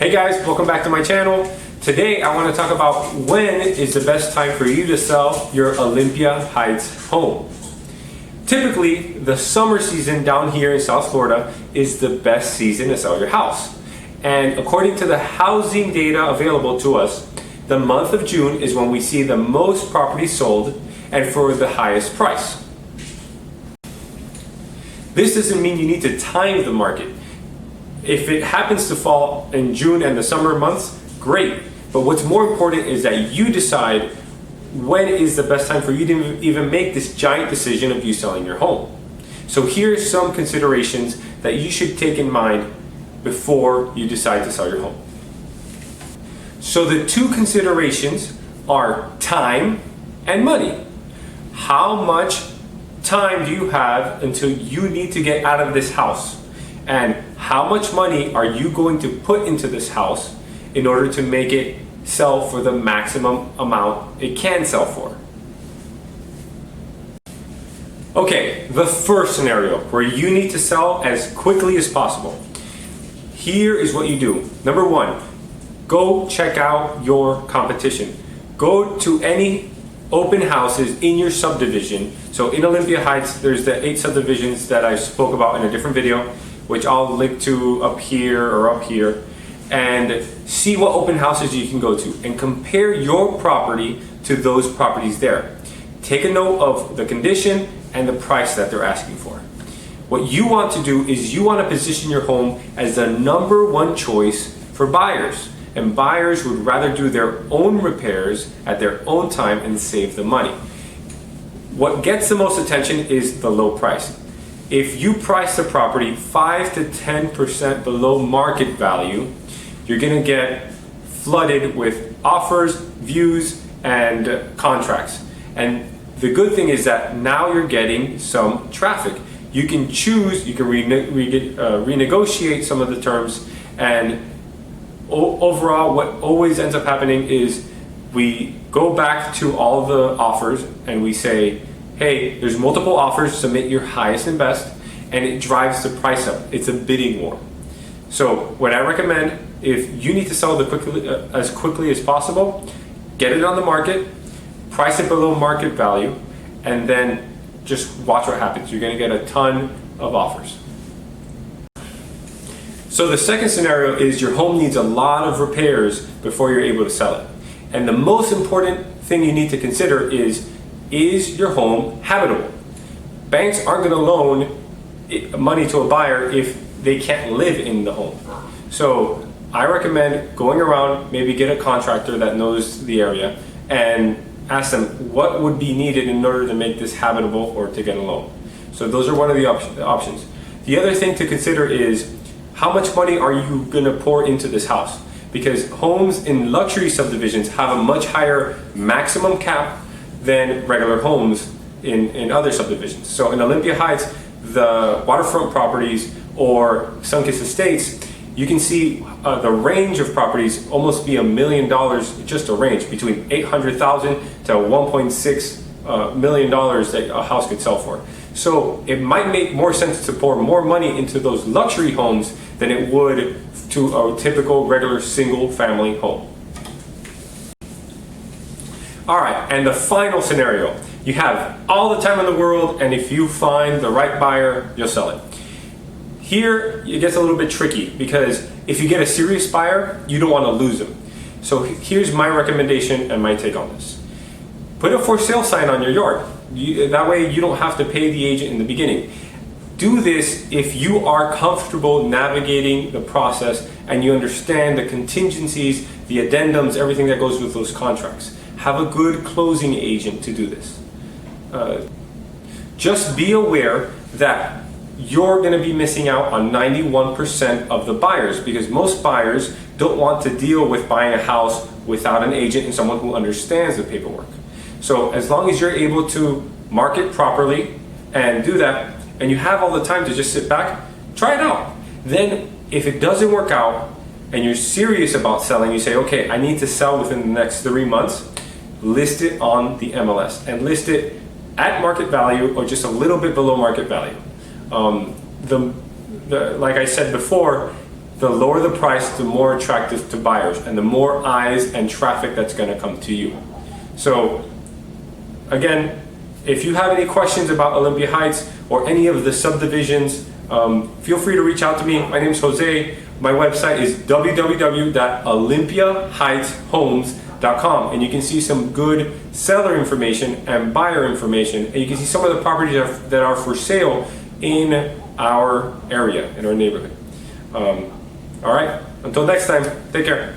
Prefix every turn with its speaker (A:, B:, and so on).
A: Hey guys, welcome back to my channel. Today I want to talk about when is the best time for you to sell your Olympia Heights home. Typically, the summer season down here in South Florida is the best season to sell your house. And according to the housing data available to us, the month of June is when we see the most properties sold and for the highest price. This doesn't mean you need to time the market. If it happens to fall in June and the summer months, great. But what's more important is that you decide when is the best time for you to even make this giant decision of you selling your home. So here's some considerations that you should take in mind before you decide to sell your home. So the two considerations are time and money. How much time do you have until you need to get out of this house? And how much money are you going to put into this house in order to make it sell for the maximum amount it can sell for? Okay, the first scenario where you need to sell as quickly as possible. Here is what you do. Number one, go check out your competition. Go to any open houses in your subdivision. So in Olympia Heights, there's the 8 subdivisions that I spoke about in a different video, which I'll link to up here or up here, and see what open houses you can go to and compare your property to those properties there. Take a note of the condition and the price that they're asking for. What you want to do is you want to position your home as the number one choice for buyers. And buyers would rather do their own repairs at their own time and save the money. What gets the most attention is the low price. If you price the property 5 to 10% below market value, you're going to get flooded with offers, views, and contracts. And the good thing is that now you're getting some traffic. You can choose, you can renegotiate some of the terms, and overall what always ends up happening is we go back to all the offers and we say, hey, there's multiple offers, submit your highest and best, and it drives the price up. It's a bidding war. So what I recommend, if you need to sell as quickly as possible, get it on the market, price it below market value, and then just watch what happens. You're gonna get a ton of offers. So the second scenario is your home needs a lot of repairs before you're able to sell it. And the most important thing you need to consider is your home habitable? Banks aren't gonna loan money to a buyer if they can't live in the home. So I recommend going around, maybe get a contractor that knows the area and ask them what would be needed in order to make this habitable or to get a loan. So those are one of the options. The other thing to consider is how much money are you gonna pour into this house? Because homes in luxury subdivisions have a much higher maximum cap than regular homes in other subdivisions. So in Olympia Heights, the waterfront properties or Sun-Kissed Estates, you can see the range of properties almost be $1 million, just a range between $800,000 to $1.6 million that a house could sell for. So it might make more sense to pour more money into those luxury homes than it would to a typical regular single family home. All right, and the final scenario. You have all the time in the world, and if you find the right buyer, you'll sell it. Here, it gets a little bit tricky because if you get a serious buyer, you don't want to lose them. So here's my recommendation and my take on this. Put a for sale sign on your yard. That way you don't have to pay the agent in the beginning. Do this if you are comfortable navigating the process and you understand the contingencies, the addendums, everything that goes with those contracts. Have a good closing agent to do this. Just be aware that you're going to be missing out on 91% of the buyers because most buyers don't want to deal with buying a house without an agent and someone who understands the paperwork. So as long as you're able to market properly and do that, and you have all the time to just sit back, try it out. Then if it doesn't work out and you're serious about selling, you say, okay, I need to sell within the next 3 months, list it on the MLS and list it at market value or just a little bit below market value. Like I said before, the lower the price, the more attractive to buyers and the more eyes and traffic that's going to come to you. So again, if you have any questions about Olympia Heights or any of the subdivisions, feel free to reach out to me. My name is Jose. My website is www.olympiaheightshomes.com, and you can see some good seller information and buyer information, and you can see some of the properties that are for sale in our area, in our neighborhood. All right, until next time, take care.